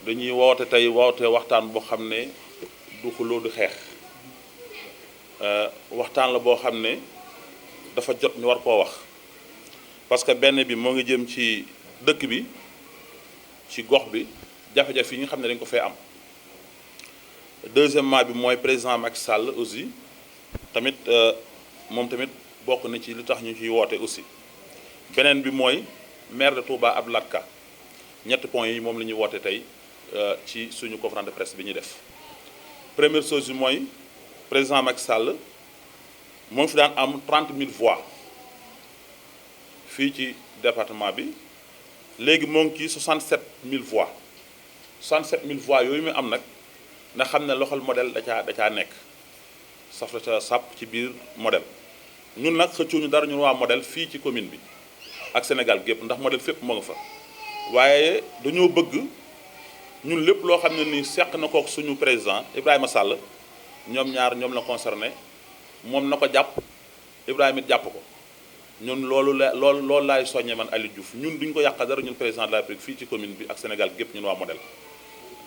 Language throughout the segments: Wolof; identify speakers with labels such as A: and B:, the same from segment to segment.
A: dañuy woote tey waxtaan boo xam ne du xuloo du xeex waxtaan la boo xam ne dafa jot ñu war koo wax parce que benn bi moo ngi jëm ci dëkk bi ci gox bi jafe-jafe yi nga xam ne dañ ko fay am deuxièmement bi mooy président Macky Sall aussi tamit moom tamit bokk na ci lu tax ñu ciy woote aussi beneen bi mooy maire de Touba Abdou Lahad Ka ñetti points yi moom la ñuy woote tey ci suñu conférence de presse bi ñuy def première chose bi mooy président Macky Sall moo fi daan am 30 000 voix fii ci département bi léegi moo ngi ci 67 000 voix 67 000 voix yooyu muy am nag nga xam ne loxol modèle da caa nekk saf la ca sàpp ci biir modèle ñun nag xëccuñu dara ñun waa modèle fii ci commune bi ak Sénégal gépp ndax modèle fépp moo nga fa waaye dañoo bëgg ñun lépp loo xam ne nii seq na kook suñu président Ibrahima Sall ñoom ñaar ñoom la concerné moom na ko jàpp Ibrahima it jàpp ko ñun loolu laay soññee man Aliou Diouf ñun duñ ko yàqal dara ñun président de la République fii ci commune bi ak Sénégal gépp ñun waa modèle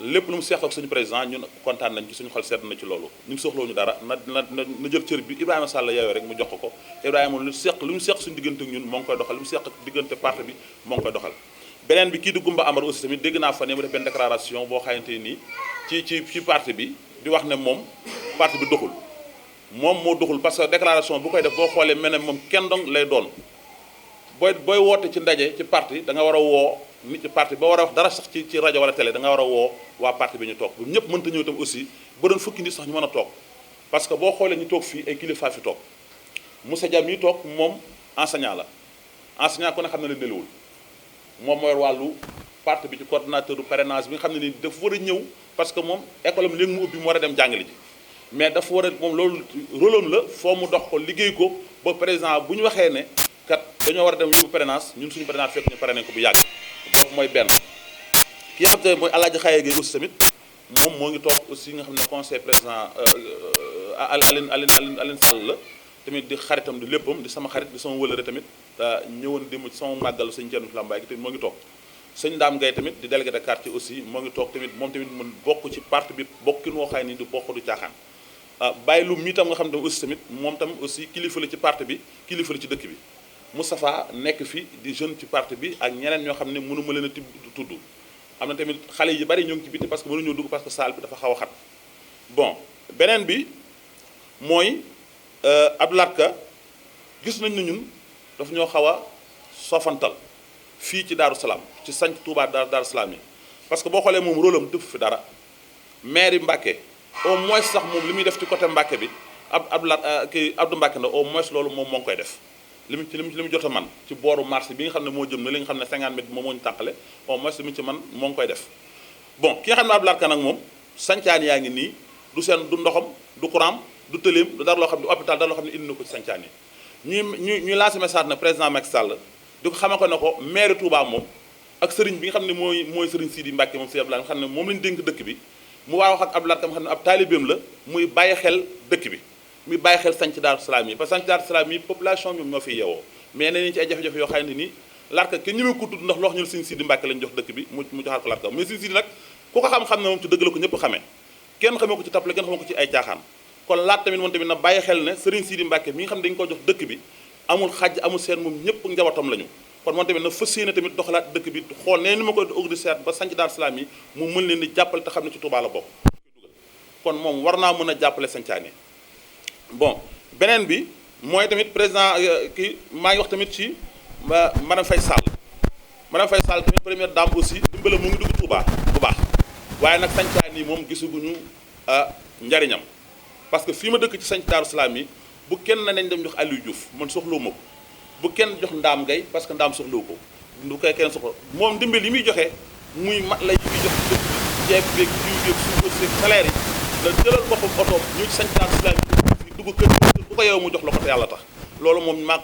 A: lépp lu mu seq ak suñu président ñun kontaan nañ ci suñu xol sedd na ci loolu ñu soxlawuñu dara na jël cër bi Ibrahima Sall yeewee rek mu jox ko Ibrahima lu mu seq suñu diggante ak ñun moo ngi koy doxal lu mu seq diggante parti bi moo ngi koy doxal beneen bi kii di Goumba Amar aussi tamit dégg naa fa ne mu def benn déclaration boo xamante nii ci parti bi di wax ne moom parti bi doxul moom moo doxul parce que déclaration bu koy def boo xoolee mel ne moom kenn dong lay doon booy woote ci ndaje ci parti da nga war a woo nit ci parti ba war a wax dara sax ci rajo wala télé da nga war a woo waa parti bi ñu toog bu ñëpp mënta ñëw itam aussi ba doon fukki nit sax ñu mën a toog parce que boo xoolee ñu toog fii ay kilifa fi toog Moussa Dia mi toog moom enseignant la enseignant ku ne xam ne ne nelawul moom mooy wàllu parti bi ci coordonnateur du parrainage bi nga xam ne ni dafa war a ñëw parce que moom école am léegi mu ubbi mu war a dem jàngale ji mais dafa war a moom loolu rôlam la foo mu dox ko liggéey ko ba président bu ñu waxee ne kat dañoo war a dem yóbbu parrainage ñun suñu parrainage fekk ñu parrainé ko bu yàgg boobu mooy benn ki nga xam te mooy Alaaji Xaye Gueye aussi tamit moom moo ngi toog aussi nga xam ne conseil président Aline Sall la tamit di xaritam di léppam di sama xarit di sama wëlëre tamit ñëwoon démb ci sama màggal sëñ Thierno Lambaye gi tamit moo ngi toog sëñ Dame Gueye tamit di délégué de quartier aussi moo ngi toog tamit moom tamit mun bokk ci parti bi bokkin woo xay ni du bokk du caaxaan bàyyi lu mi tam nga xam ne aussi tamit moom tam aussi kilifa la ci parti bi kilifa la ci dëkk bi Moustapha nekk fi di jeune ci parti bi ak ñeneen ñoo xam ne mënuma leen a tudd am na tamit xale yi bari ñoo ngi ci biti parce que mënuñoo dugg parce que salle bi dafa xaw a xat bon beneen bi mooy Abdou Lahad Ka gis nañ ne ñun daf ñoo xaw a sofantal fii ci Daaru Salaam ci sanc Touba Daaru Salaam yi parce que boo xoolee moom rôle am def fi dara maire yi Mbàkke au moins sax moom li muy def ci côté Mbàkke bi Abdou Mbàkke na au moins loolu moom moo ngi koy def li mu jot a man ci booru marché bi nga xam ne moo jëm na li nga xam ne 50 mètres moom moo ñu tàqale au moins li mu ci man moo ngi koy def bon ki nga xam ne Abdou Lahad Ka nag moom sancaan yaa ngi nii du seen du ndoxam du courant du tëleem du dara loo xam ne du hôpital dara loo xam ne indi na ko ci sancaan yi ñuy lancé message na président Macky Sall di ko xamal ko ne ko maire Touba moom ak sëriñ bi nga xam ne mooy sëriñ Sidi Mbacke moom si Abdou Lahad nga xam ne moom lañu dénk dëkk bi mu war a wax ak Abdou Lahad Ka nga xam ne ab taalibeem la muy bàyyi xel dëkk bi muy bàyyi xel sanc Daaru Salaam yi parce que sanc Daaru Salaam yi population ñoom ñoo fi yeewoo mais nee nañu ci ay jafe-jafe yoo xam ne nii Lahad Ka kenn ñëwee ko tudd ndax loo xam ne sëriñ Sidi Mbacke lañ jox dëkk bi mu joxaat ko Lahad Ka mais sëriñ Sidi nag ku ko xam-xam ne moom ci dëgg la ko ñëpp xamee kenn xamee ko ci tappale kenn xamee ko ci ay caaxaan kon Lahad tamit moom tamit na bàyyi xel ne sëriñ Sidi Mbacke mi nga xam ne dañu ko jox dëkk bi amul xaj amul seen moom ñëpp njabootam lañu kon moom tamit na fas yéene tamit doxalaat dëkk bi xool nee ni ma koy organiser ba sanc Daaru Salaam yi mu mën leen di jàppale te xam ne ci Touba la bokk kon moom war naa mën a jàppale sancaan yi bon beneen bi mooy tamit président kii maa ngi wax tamit ci madame Faye Sall tamit première dame aussi dimbale mu ngi dugg Touba bu baax waaye nag sancaan yi moom gisaguñu njariñam parce que fii ma dëkk ci sanc Daaru Salaam yi bu kenn nañ dem jox Aliou Diouf man soxlawu ma ko bu kenn jox Ndaam Gueye parce que Ndaam soxlawu ko du koy kenn soxla moom dimbal yi muy joxe muy mat la yi muy jox ceeb beeg jiw beeg suukar seeg salaire yi la jëlal boppam otoom ñu ci sanc Daaru Salaam yi dugg kër bu ko yow mu jox la ko te yàlla tax loolu moom maa ngi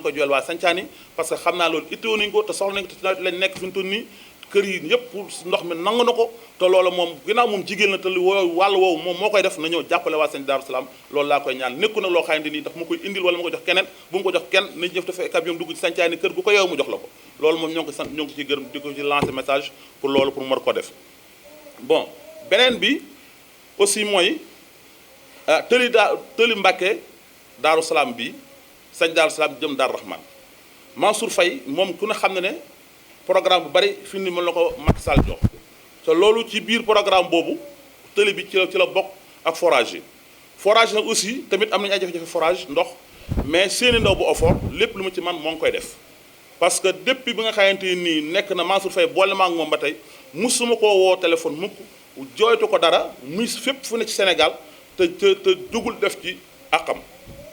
A: koy jooyal waa sancaani parce que xam naa loolu itteewu nañu ko te soxla nañu ko te lañ nekk fi mu toll nii kër yi yëpp ndox mi nangu na ko te loolu moom ginnaaw moom jigéen la te lu wàll woowu moom moo koy def na ñëw jàppale waa sëñ Daaru Salaam loolu laa koy ñaan nekku nag loo xamante nii daf ma koy indil wala ma ko jox keneen bu mu ko jox kenn nañ def dafa camion dugg ci sancaay ni kër gu ko yow mu jox la ko loolu moom ñoo ngi ko sant ñoo ngi ko ci gërëm di ko ci lancer message pour loolu pour mar ko def bon beneen bi aussi mooy tëli Mbàkke Daaru Salaam bi sëñ Daaru Salaam jëm Daaru Rahman Mansour Faye moom ku ne xam ne ne programme bu bari fi ni mën la ko Macky Sall jox te loolu ci biir programme boobu tëli bi ci la bokk ak forage yi forage nag aussi tamit am nañu ay jafe-jafe forage ndox mais seeni ndaw bu OFOR lépp lu mu ci man moo ngi koy def parce que depuis bi nga xamante nii nekk na Mansour Faye boole ma ak moom ba tey musuma koo woo téléphone mukk jooytu ko dara muy fépp fu ne ci Sénégal te jógul def ci àqam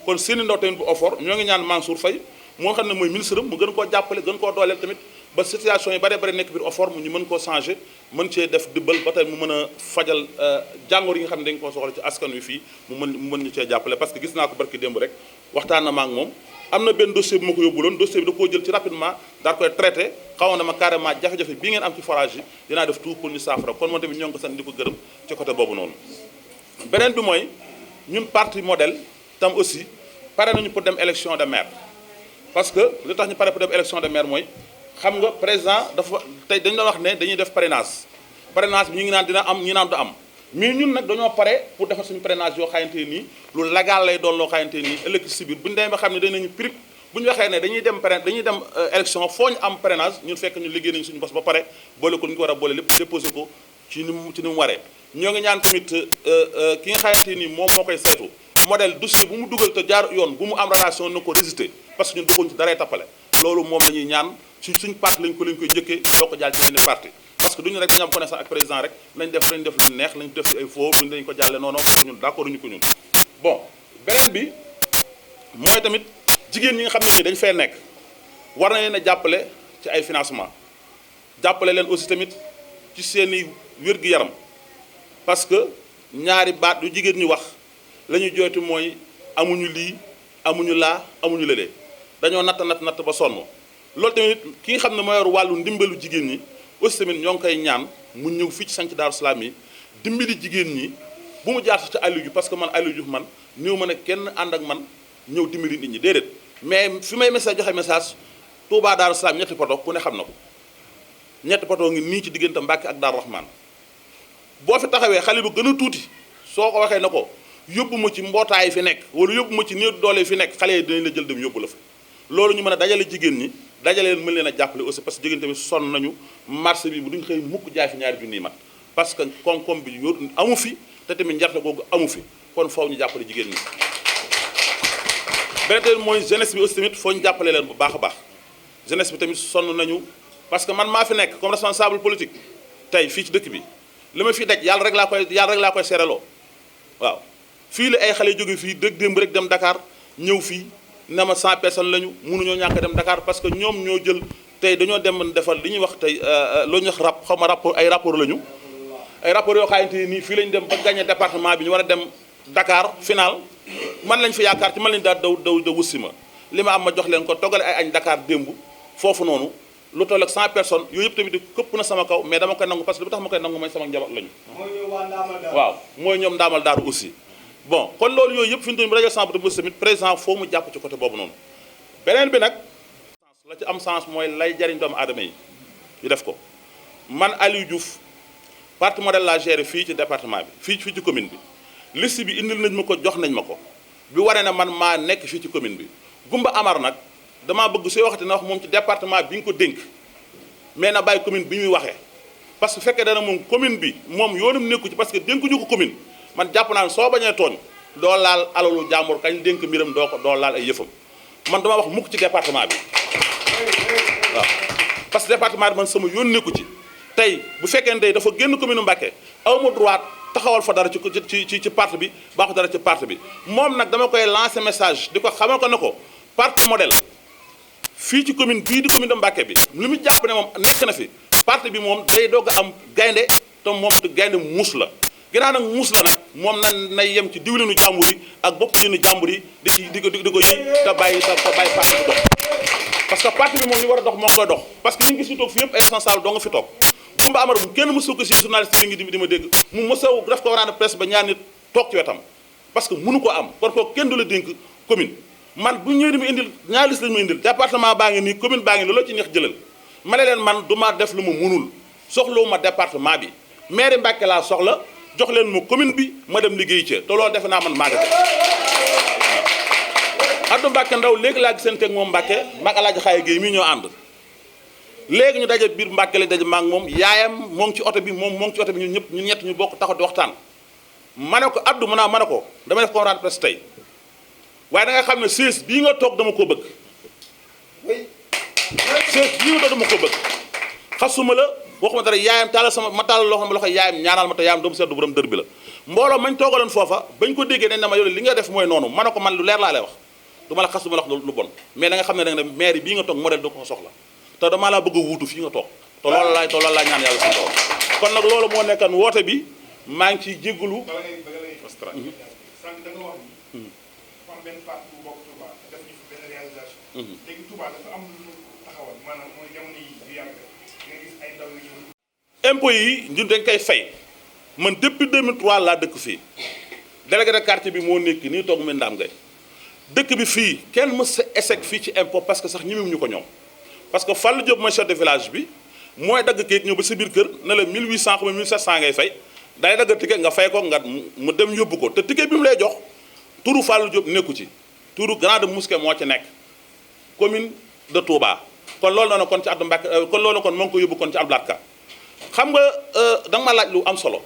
A: kon seeni ndaw tamit bu OFOR ñoo ngi ñaan Mansour Faye moo xam ne mooy ministre mu gën koo jàppale gën koo dooleel tamit ba situation yi bare nekk biir OFOR mu ñu mën koo changer mën cee def dibbal ba tey mu mën a fajal jàngoor yi nga xam ne dañu koo soxla ci askan wi fii mu mën ñu cee jàppale parce que gis naa ko barki démb rek waxtaan na ma ak moom am na benn dossier bu ma ko yóbbuloon dossier bi da koo jël ci rapidement daal koy traité xawoon na ma carrément jafe-jafe bii ngeen am ci forage yi dinaa def tout pour ñu saafara kon moom tamit ñoo ngi ko sant di ko gërëm ci côté boobu noonu beneen bi mooy ñun parti modèle tam aussi pare nañu pour dem élection de maire parce que li tax ñu pare pour dem élection de maire mooy xam nga président dafa tey dañu doon wax ne dañuy def parrainage bi ñu ngi naan dina am ñi naan du am mais ñun nag dañoo pare pour defar suñu parrainage yoo xamante nii lu légal lay doon loo xamante nii ëllëg si biir bu ñu demee ba xam ne danañu prip bu ñu waxee ne dañuy dem élection foo ñu am parrainage ñun fekk ñu liggéey nañu suñu bos ba pare boole ko ñu ko war a boole lépp déposé ko ci ni mu waree ñoo ngi ñaan tamit ki nga xamante nii moom moo koy saytu modèle dossier bu mu dugal te jaar yoon bu mu am relation na ko résister parce que ñun duggoon ci daray tappale loolu moom la ñuy ñaan suñ parti lañ koy njëkkee doo ko jàll ci yeneen parti parce que duñu rek dañu am connaissance ak président rek nañ def lu neex nañ def ci ay faux buñu dañu ko jàlle noonu ñun d'accord ñu ko ñun bon beneen bi mooy tamit jigéen ñi nga xam ne nii dañ fay nekk war na leen a jàppale ci ay financement jàppale leen aussi tamit ci seeni wér-gu-yaram parce que ñaari baat yu jigéen ñi wax la ñuy jooytu mooy amuñu lii amuñu laa amuñu lële dañoo natt ba sonn loolu tamit ki nga xam ne moo yor wàllu ndimbalu jigéen ñi aussi tamit ñoo ngi koy ñaan mu ñëw fii ci sanc Daaru Salaam yi dimbali jigéen ñi bu mu jaar ci Aliou Diouf parce que man Aliou Diouf man néew ma ne kenn ànd ak man ñëw dimbali nit ñi déedéet mais fi may message joxe message Touba Daaru Salaam ñetti poto ku ne xam na ko ñetti poto ngi nii ci diggante Mbàkke ak Daaru Rahman boo fi taxawee xale bu gën a tuuti soo ko waxee na ko yóbbu ma ci mbootaay fi nekk wala yóbbu ma ci néew doole fi nekk xale yi dinañ la jël dem yóbbu la fa loolu ñu mën a dajale jigéen ñi dajale leen mën leen a jàppale aussi parce que jigéen tamit sonn nañu marché bi bu duñ xëy mukk jaay fi ñaari junni mat parce que koom-koom bi yor amu fi te tamit njarte googu amu fi kon foofu ñu jàppale jigéen ñi beneen tamit mooy jeunesse bi aussi tamit foo ñu jàppale leen bu baax a baax jeunesse bi tamit sonn nañu parce que man maa fi nekk comme responsable politique tey fii ci dëkk bi li ma fi daj yàlla rek laa koy seeraloo waaw fii la ay xale jóge fii dëgg démb rek dem Dakar ñëw fii ne ma 100 personnes lañu mënuñoo ñàkk dem Dakar parce que ñoom ñoo jël tey dañoo dem defal li ñuy wax tey loo ñuy wax xaw ma rapport ay rapport lañu ay rapport yoo xamante nii fii lañu dem ba gagné département bi ñu war a dem Dakar final man lañ fi yaakaar ci man lañu daal daw wussi ma li ma am ma jox leen ko toggale ay añ Dakar démb foofu noonu lu toll ak 100 personnes yooyu yëpp tamit këpp na sama kaw mais dama koy nangu parce que lu tax ma koy nangu mooy sama njaboot lañu waaw mooy ñoom ndaamal daaru aussi bon kon loolu yooyu yëpp fi ñu doon rajo Samb de tamit président foo mu jàpp ci côté boobu noonu beneen bi nag la ci am sens mooy lay jariñ doomu aadama yi ñu def ko man Aliou Diouf parti modèle la géré fii ci département bi fii ci commune bi liste bi indil nañ ma ko jox nañ ma ko bi waree na man maa nekk fii ci commune bi Gumba Amar nag damaa bëgg sooy waxati na wax moom ci département bi nga ko dénk mais na bàyyi commune bi muy waxee parce que fekkee dana moom commune bi moom yoonum nekku ci parce que dénkuñu ko commune man jàpp naa ne soo bañee tooñ doo laal alalu jàmbur kañ dénk mbiram doo laal ay yëfam man dama wax mukk ci département bi waaw parce que département bi man sama yoon nekku ci tey bu fekkee tey dafa génn commune Mbacké awma droit taxawal fa dara ci parti bi baaxu dara ci parti bi moom nag dama koy lancer message di ko xamal ko ne ko parti modèle fii ci commune bii di commune de Mbacké bi li mu jàpp ne moom nekk na fi parti bi moom day doog a am gaynde te moom te gaynde muus la ginnaaw nag muus la nag moom nay yem ci diwlinu jàmbur yi ak bopp jënnu jàmbur yi di ko yi te bàyyi parti bi dox parce que parti bi moom li war a dox moo koy dox parce que ñu ngi gis ñu toog fi yëpp ay responsable doo nga fi toog Kumba Amar mu kenn mësu ko si journaliste yi ngi di ma dégg mu mësa def ko waraan presse ba ñaar nit toog ci wetam parce que mënu ko am kon kooku kenn du la dénk commune man bu ñëwee di ma indil ñaari liste la ñu ma indil département baa ngi nii commune baa ngi looloo ci neex jëlal ma ne leen man du ma def lu ma mënul soxlawu ma département bi maire Mbàkke laa soxla jox leen ma commune bi ma dem liggéey ca te loolu defe naa man maa ngi def Abdou Mbàkke Ndaw léegi laa gisanteeg moom Mbàkke mag Alaaji Xaaye Géey mii ñoo ànd léegi ñu daje biir Mbàkke la daje maag moom yaayam moo ngi ci oto bi moom moo ngi ci oto bi ñun ñëpp ñun ñett ñu bokk taxaw di waxtaan ma ne ko Abdou ma ne ko dama def conférence de presse tey waaye da nga xam ne siis bii nga toog dama ko bëgg siis bii nga toog dama ko bëgg xasuma la waxuma dara yaayam taal sama ma taal loo xam ne loxo yaayam ñaanal ma te yaayam doomu seddu borom dër bi la mbooloo mañ toogaloon foofa bañ ko déggee dañ ne ma yow li nga def mooy noonu ma ne ko man lu leer laa lay wax du ma la xas du ma la wax lu bon mais da nga xam ne da nga ne maire bii nga toog modèle da ko soxla te damaa laa bëgg a wuutu fii nga toog te loolu laa ñaan yàlla suñu borom kon nag loolu moo nekkan woote bi maa ngi ciy jégalu.
B: benn parti bu bokk Touba def ñu fi benn réalisation. léegi Touba dafa am lu taxawal maanaam mooy jamono yi du yàgg nga gis ay ndaw yu ñëw.
A: impôts yi ñun dañ koy fay man depuis 2003 laa dëkk fii délégué de quartier bi moo nekk nii toog mu ndaam ngay dëkk bi fii kenn mës sa échec fii ci impôt parce que sax ñemewuñu ko ñoom parce que Fallou Diop mooy chef de village bi mooy dagg kayit ñëw ba sa biir kër ne la 1800 xam 1700 ngay fay day dagg ticket nga fay ko nga mu dem yóbbu ko te ticket bi mu lay jox. turu Fallou Diop nekku ci turu Grande Mosquée moo ci nekk commune de Touba kon loolu noonu kon ci Abdou Mbacke kon loolu kon moo ngi ko yóbbu kon ci Abdou Lahad Ka xam nga da nga ma laaj lu am solo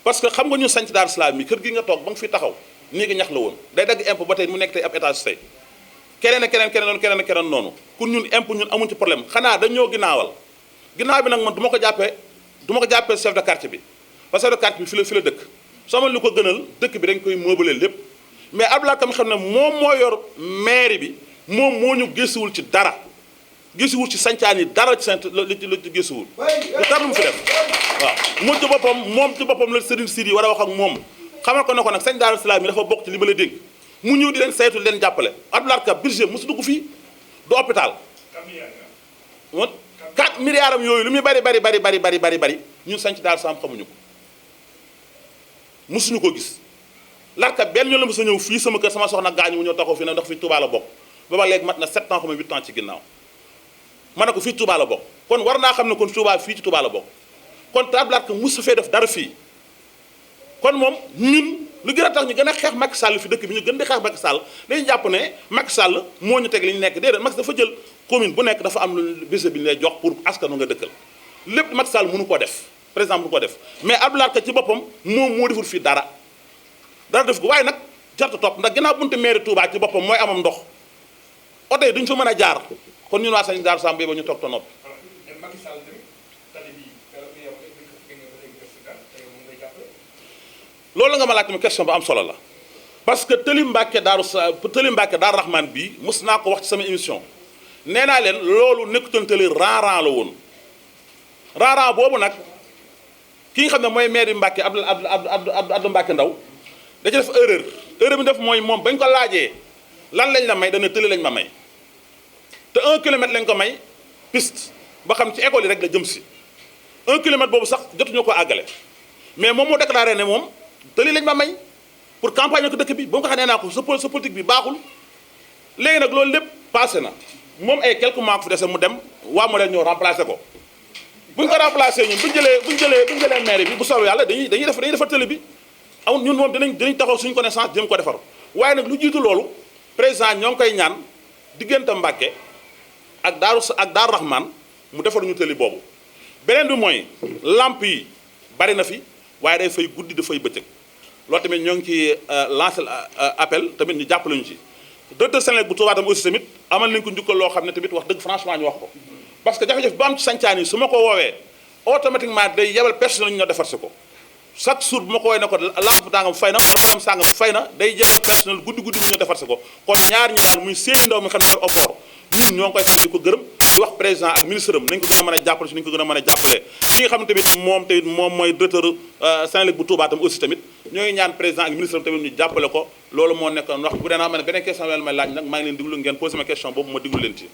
A: parce que xam nga ñu sanc Daaru Salaam mi kër gi nga toog ba nga fi taxaw nii gi ñax la woon day dagg impôt ba tey mu nekk tey ab étage tey keneen keneen noonu pour ñun impôt ñun amuñ ci problème xanaa dañoo ginnaawal ginnaaw bi nag man du ma ko jàppee chef de quartier bi parce que chef de quartier bi fi la dëkk soo ma lu ko gënal dëkk bi dañ koy meubler lépp mais Abdou Lahad Ka xam ne moom moo yor mairie bi moom moo ñu gëstuwul ci dara gëstuwul ci sancaan yi dara ci li ci gëstuwul lu dara lu mu fi def waaw moom ci boppam la Serigne Sidi war a wax ak moom xamal ko ne ko nag sañ Daaru Salaam yi dafa bokk ci li ma la dénk mu ñëw di leen saytu leen jàppale Abdou Lahad Ka budget mosu dugg fii du hôpital 4 milliards am yooyu lu muy bari ñun sañ Daaru Salaam xamuñu ko mosuñu ko gis Larka benn ñoo la mos a ñëw fii sama kër sama soxna gaañu mu ñëw taxaw fii nag ndax fii Touba la bokk booba léegi mat na 7 ans xam 8 ans ci ginnaaw ma ne ko fii Touba la bokk kon war naa xam ne kon Touba fii ci Touba la bokk kon te Abdou Lahad Ka mos a fee def dara fii kon moom ñun lu gën a tax ñu gën a xeex Macky Sall fi dëkk bi ñu gën di xeex Macky Sall dañuy jàpp ne Macky Sall moo ñu teg li ñu nekk déedéet Macky dafa jël commune bu nekk dafa am lu bés bi ñu lay jox pour askanu nga dëkkal lépp Macky Sall mënu koo def par exemple mënu koo def mais Abdou Lahad Ka ci boppam moom moo deful fii dara def ko waaye nag jarta topp ndax ginnaaw bunte mairie Touba ci boppam mooy amam ndox oto yi duñu fa mën a jaar kon ñun waa sañ Daaru Salaam bi ba ñu toog te noppi loolu nga ma laaj tamit question bu am solo la parce que Tëli Mbàkke Daaru Rahman bii mos naa ko wax ci sama émission nee naa leen loolu nekkutoon tëli ran la woon ran boobu nag ki nga xam ne mooy maire Mbàkke Abdou Mbàkke Ndaw da ci def erreur bi def mooy moom bañ ko laajee lan lañ la may dana tëli lañ ma may te 1 kilomètre lañ ko may piste ba xam ci école yi rek la jëm si 1 kilomètre boobu sax jotuñu ko àggale mais moom moo déclaré ne moom tëli lañ ma may pour campagne ko dëkk bi ba mu ko xam nee naa ko sa politique bi baaxul léegi nag loolu lépp passé na moom ay quelques mois ko fi dese mu dem waa modèle ñoo remplacé ko buñ ko remplacé ñun buñ jëlee maire bi bu soobee yàlla dañuy defar tëli bi aw ñun moom dinañ taxaw suñu connaissance jëm ko defar waaye nag lu jiitu loolu président ñoo ngi koy ñaan diggante Mbàkke ak Daaru Rahman mu defar ñu tëli boobu beneen bi mooy lamp yi bari na fi waaye day fay guddi dafay bëccëg loolu tamit ñoo ngi ci lancé appel tamit ñu jàppale ñu ci directeur Senelec bu Touba tamit aussi tamit amal nañ ko njukkal loo xam ne tamit wax dëgg franchement ñu wax ko parce que jafe-jafe bu am ci sancaan yi su ma ko woowee automatiquement day yebal personnel ñu ñoo defar si ko chaque jour bu ma ko woowee ne ko lampe tàngam fay na lampe sàngam fay na day yebal personnel guddi mu ñoo defar si ko kon ñaar ñi daal muy seeni ndaw mi xam ne mooy offort ñun ñoo ngi koy sant di ko gërëm di wax président ak ministre am nañ ko gën a mën a jàppale si nañ ko gën a mën a jàppale ki nga xam ne tamit moom mooy directeur Senelec bu Touba tam aussi tamit ñoo ngi ñaan président ak ministre am tamit ñu jàppale ko loolu moo nekk wax bu dee naa ma ne beneen question wel may laaj nag maa ngi leen diglu ngeen posé ma question boobu ma diglu leen ci